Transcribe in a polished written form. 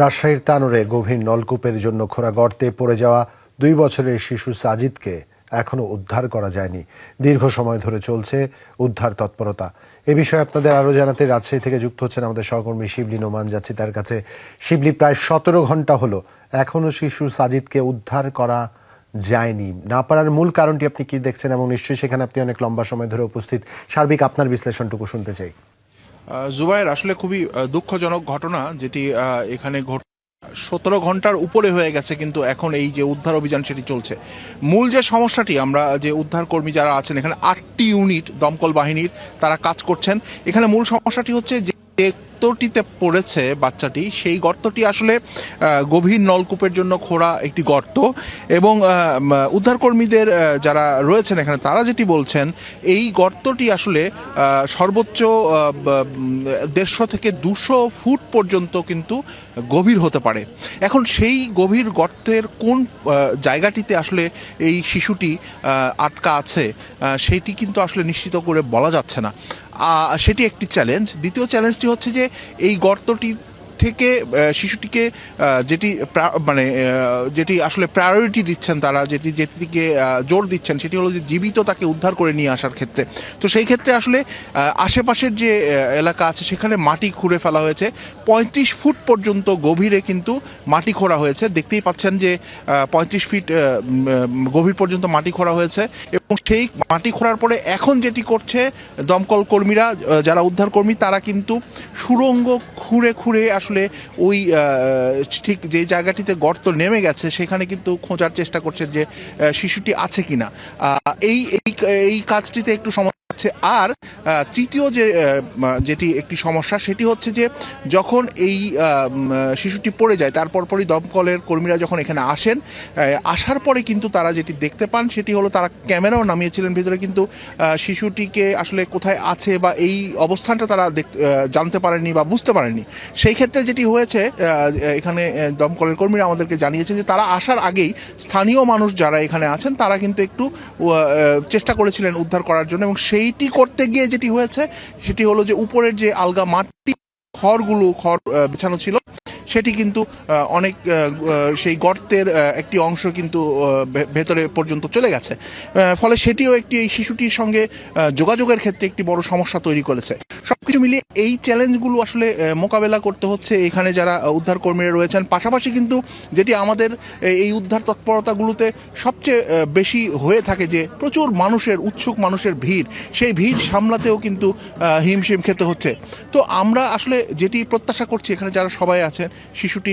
রাজশাহীর তানোরে গভীর নলকূপের জন্য খোঁড়া গর্তে পড়ে যাওয়া 2 বছরের শিশু সাজিদকে এখনো উদ্ধার করা যায়নি। দীর্ঘ সময় ধরে চলছে উদ্ধার তৎপরতা। এ বিষয়ে আপনাদের আরো জানাতে রাজশাহী থেকে যুক্ত হচ্ছেন আমাদের সহকর্মী শিবলি নোমান। যাচ্ছি তার কাছে। শিবলি, প্রায় 17 ঘন্টা হলো এখনো শিশু সাজিদকে উদ্ধার করা যায়নি। না পারার মূল কারণটি আপনি কি দেখছেন, এবং নিশ্চয়ই সেখানে আপনি অনেক লম্বা সময় ধরে উপস্থিত। সার্বিক আপনার বিশ্লেষণটুকু শুনতে চাই। জুবায়ের, আসলে খুবই দুঃখজনক ঘটনা যেটি এখানে 17 ঘন্টার উপরে হয়ে গেছে, কিন্তু এখন এই যে উদ্ধার অভিযান সেটি চলছে। মূল যে সমস্যাটি, আমরা যে উদ্ধার কর্মী যারা আছেন এখানে 8টি ইউনিট দমকল বাহিনীর তারা কাজ করছেন। এখানে মূল সমস্যাটি হচ্ছে যে গর্তটিতে পড়েছে বাচ্চাটি, সেই গর্তটি আসলে গভীর নলকূপের জন্য খোঁড়া একটি গর্ত, এবং উদ্ধারকর্মীদের যারা রয়েছেন এখানে তারা যেটি বলছেন, এই গর্তটি আসলে সর্বোচ্চ 150 থেকে 200 ফুট পর্যন্ত কিন্তু গভীর হতে পারে। এখন সেই গভীর গর্তের কোন জায়গাটিতে আসলে এই শিশুটি আটকা আছে সেটি কিন্তু আসলে নিশ্চিত করে বলা যাচ্ছে না। সেটি একটি চ্যালেঞ্জ। দ্বিতীয় চ্যালেঞ্জটি হচ্ছে যে এই গর্তটি থেকে শিশুটিকে যেটি আসলে প্রায়োরিটি দিচ্ছেন তারা, যেটিকে জোর দিচ্ছেন সেটি হলো যে জীবিত তাকে উদ্ধার করে নিয়ে আসার ক্ষেত্রে। তো সেই ক্ষেত্রে আসলে আশেপাশের যে এলাকা আছে সেখানে মাটি খুঁড়ে ফেলা হয়েছে। 35 ফুট পর্যন্ত গভীরে কিন্তু মাটি খোঁড়া হয়েছে। দেখতেই পাচ্ছেন যে 35 ফিট গভীর পর্যন্ত মাটি খোঁড়া হয়েছে, এবং সেই মাটি খোঁড়ার পরে এখন যেটি করছে দমকল কর্মীরা, যারা উদ্ধার কর্মী, তারা কিন্তু সুড়ঙ্গ খুঁড়ে খুঁড়ে আসলে ওই ঠিক যে জায়গাটিতে গর্ত নেমে গেছে সেখানে কিন্তু খোঁজার চেষ্টা করছে যে শিশুটি আছে কিনা। এই কাজটিতে একটু সমস্যা আছে। আর তৃতীয় যেটি একটি সমস্যা সেটি হচ্ছে যে যখন এই শিশুটি পড়ে যায় তারপর পরই দমকলের কর্মীরা যখন এখানে আসেন, আসার পরে কিন্তু তারা যেটি দেখতে পান সেটি হলো তারা ক্যামেরাও নামিয়েছিলেন ভিতরে, কিন্তু শিশুটিকে আসলে কোথায় আছে বা এই অবস্থানটা তারা জানতে পারেননি বা বুঝতে পারেননি। সেই ক্ষেত্রে যেটি হয়েছে, এখানে দমকলের কর্মীরা আমাদেরকে জানিয়েছেন যে তারা আসার আগেই স্থানীয় মানুষ যারা এখানে আছেন তারা কিন্তু একটু চেষ্টা করেছিলেন উদ্ধার করার জন্য, এবং সেইটি করতে গিয়ে যেটি হয়েছে সেটি হলো যে উপরের যে আলগা মাটি খড় বিছানো ছিল সেটি কিন্তু অনেক সেই গর্তের একটি অংশ কিন্তু ভেতরে পর্যন্ত চলে গেছে। ফলে সেটিও একটি এই শিশুটির সঙ্গে যোগাযোগের ক্ষেত্রে একটি বড় সমস্যা তৈরি করেছে। সবকিছু মিলিয়ে এই চ্যালেঞ্জগুলো আসলে মোকাবেলা করতে হচ্ছে এখানে যারা উদ্ধার কর্মীরা রয়েছেন। পাশাপাশি কিন্তু যেটি আমাদের এই উদ্ধার তৎপরতাগুলোতে সবচেয়ে বেশি হয়ে থাকে যে প্রচুর উৎসুক মানুষের ভিড়, সেই ভিড় সামলাতেও কিন্তু হিমশিম খেতে হচ্ছে। তো আমরা আসলে যেটি প্রত্যাশা করছি, এখানে যারা সবাই আছেন, শিশুটি